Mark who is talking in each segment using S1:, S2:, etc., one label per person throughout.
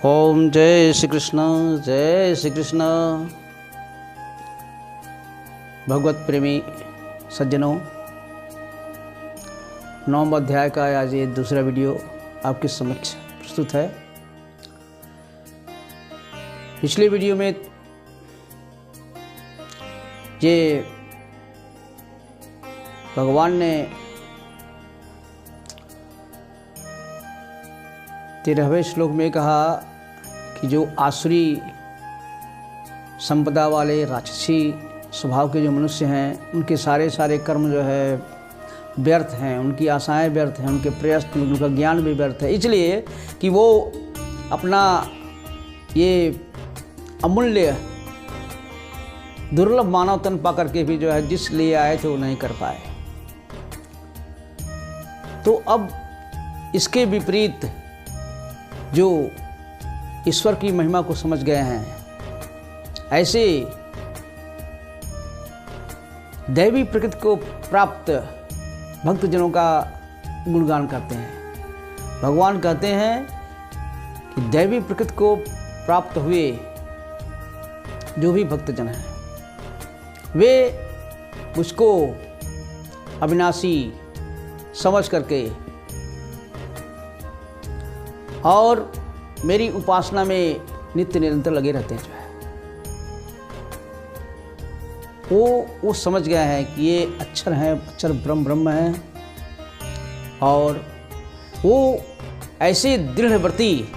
S1: ओम जय श्री कृष्ण, जय श्री कृष्ण। भगवत प्रेमी सज्जनों, 9वां अध्याय का आज ये दूसरा वीडियो आपके समक्ष प्रस्तुत है। पिछले वीडियो में ये भगवान ने 13वें श्लोक में कहा कि जो आसुरी संपदा वाले राक्षसी स्वभाव के जो मनुष्य हैं, उनके सारे कर्म जो है व्यर्थ हैं, उनकी आशाएं व्यर्थ हैं, उनके प्रयास, उनका ज्ञान भी व्यर्थ है, इसलिए कि वो अपना ये अमूल्य दुर्लभ मानव तन पा करके भी जो है जिस लिए आए थे वो नहीं कर पाए। तो अब इसके विपरीत जो ईश्वर की महिमा को समझ गए हैं, ऐसे दैवी प्रकृति को प्राप्त भक्तजनों का गुणगान करते हैं। भगवान कहते हैं कि दैवी प्रकृति को प्राप्त हुए जो भी भक्तजन हैं, वे उसको अविनाशी समझ करके और मेरी उपासना में नित्य निरंतर लगे रहते हैं। जो है वो समझ गए हैं कि ये अक्षर हैं, अक्षर ब्रह्म हैं, और वो ऐसे दृढ़व्रती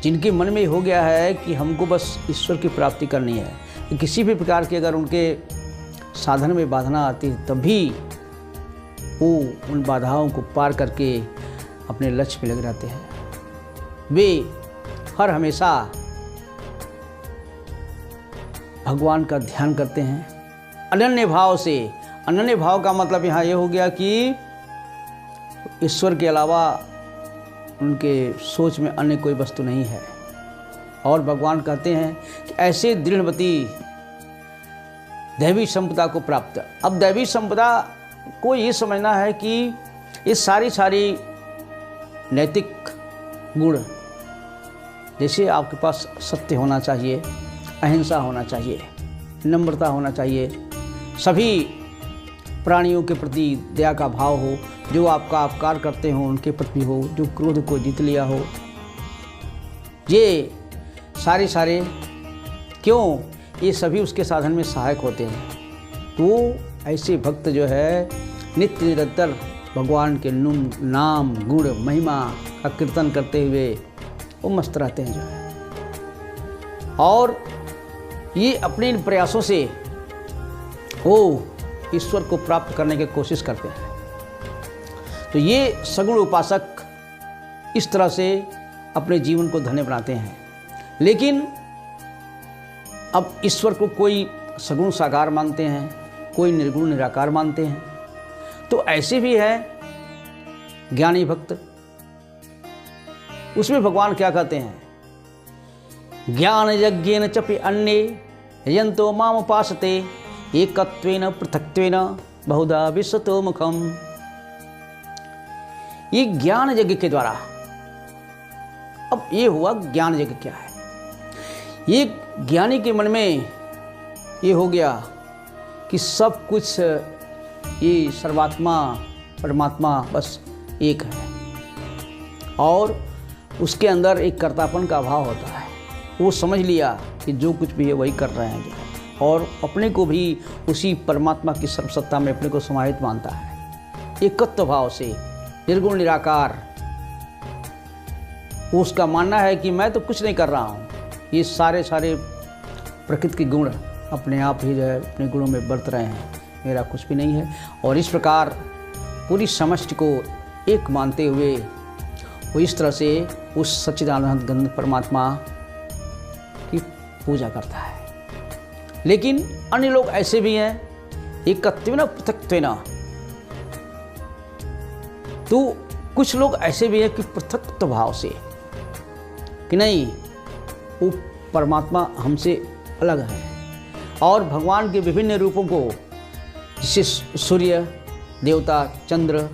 S1: जिनके मन में हो गया है कि हमको बस ईश्वर की प्राप्ति करनी है, कि किसी भी प्रकार की अगर उनके साधन में बाधा आती है तब भी वो उन बाधाओं को पार करके अपने लक्ष्य में लगे रहते हैं। वे हर हमेशा भगवान का ध्यान करते हैं अनन्य भाव से। अनन्य भाव का मतलब यहाँ ये हो गया कि ईश्वर के अलावा उनके सोच में अन्य कोई वस्तु नहीं है। और भगवान कहते हैं कि ऐसे दृढ़वती दैवी संपदा को प्राप्त। अब दैवी संपदा को ये समझना है कि ये सारी नैतिक गुण, जैसे आपके पास सत्य होना चाहिए, अहिंसा होना चाहिए, नम्रता होना चाहिए, सभी प्राणियों के प्रति दया का भाव हो, जो आपका अपकार करते हो उनके प्रति हो, जो क्रोध को जीत लिया हो, ये सारे क्यों, ये सभी उसके साधन में सहायक होते हैं। तो ऐसे भक्त जो है नित्य निरंतर भगवान के नाम गुण महिमा का कीर्तन करते हुए वो मस्त रहते हैं जो है, और ये अपने इन प्रयासों से वो ईश्वर को प्राप्त करने की कोशिश करते हैं। तो ये सगुण उपासक इस तरह से अपने जीवन को धन्य बनाते हैं। लेकिन अब ईश्वर को कोई सगुण साकार मानते हैं, कोई निर्गुण निराकार मानते हैं। तो ऐसे भी हैं ज्ञानी भक्त। उसमें भगवान क्या कहते हैं, ज्ञान यज्ञेन चपि अन्ये यंतो माम उपासते एकत्वेन पृथक्त्वेन बहुधा विश्वतो मुखम। ये ज्ञान यज्ञ के द्वारा, अब ये हुआ ज्ञान यज्ञ क्या है। ये ज्ञानी के मन में ये हो गया कि सब कुछ ये सर्वात्मा परमात्मा बस एक है, और उसके अंदर एक कर्तापन का भाव होता है। वो समझ लिया कि जो कुछ भी है वही कर रहे हैं, और अपने को भी उसी परमात्मा की सर्वसत्ता में अपने को समाहित मानता है। एकत्व भाव से निर्गुण निराकार वो उसका मानना है कि मैं तो कुछ नहीं कर रहा हूँ, ये सारे प्रकृति के गुण अपने आप ही जो है अपने गुणों में बरत रहे हैं, मेरा कुछ भी नहीं है। और इस प्रकार पूरी समष्टि को एक मानते हुए वो इस तरह से उस सच्चिदानंद घन परमात्मा की पूजा करता है। लेकिन अन्य लोग ऐसे भी हैं, एकत्वेन पृथक्त्वेन। तो कुछ लोग ऐसे भी हैं कि पृथक्त्व भाव से, कि नहीं वो परमात्मा हमसे अलग है, और भगवान के विभिन्न रूपों को, जैसे सूर्य देवता, चंद्र,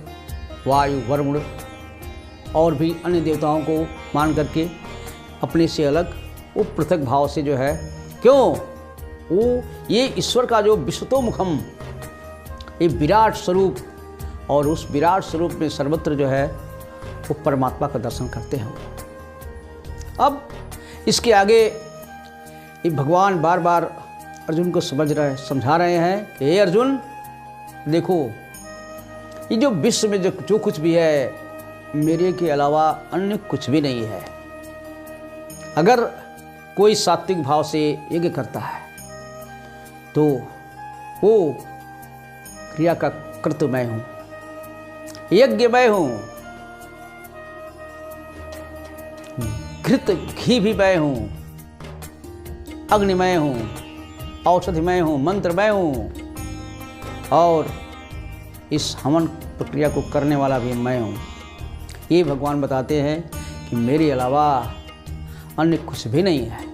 S1: वायु, वरुण और भी अन्य देवताओं को मान करके अपने से अलग, वो पृथक भाव से जो है, क्यों, वो ये ईश्वर का जो विश्वतोमुखम, ये विराट स्वरूप, और उस विराट स्वरूप में सर्वत्र जो है वो परमात्मा का दर्शन करते हैं। अब इसके आगे ये भगवान बार बार अर्जुन को समझा रहे हैं कि हे अर्जुन, देखो ये जो विश्व में जो कुछ भी है, मेरे के अलावा अन्य कुछ भी नहीं है। अगर कोई सात्विक भाव से यज्ञ करता है तो वो क्रिया का कर्ता मैं हूँ, यज्ञ मैं हूँ, घृत घी भी मैं हूँ, अग्नि मैं हूँ, औषधि मैं हूँ, मंत्र मैं हूँ, और इस हवन प्रक्रिया को करने वाला भी मैं हूँ। ये भगवान बताते हैं कि मेरे अलावा अन्य कुछ भी नहीं है।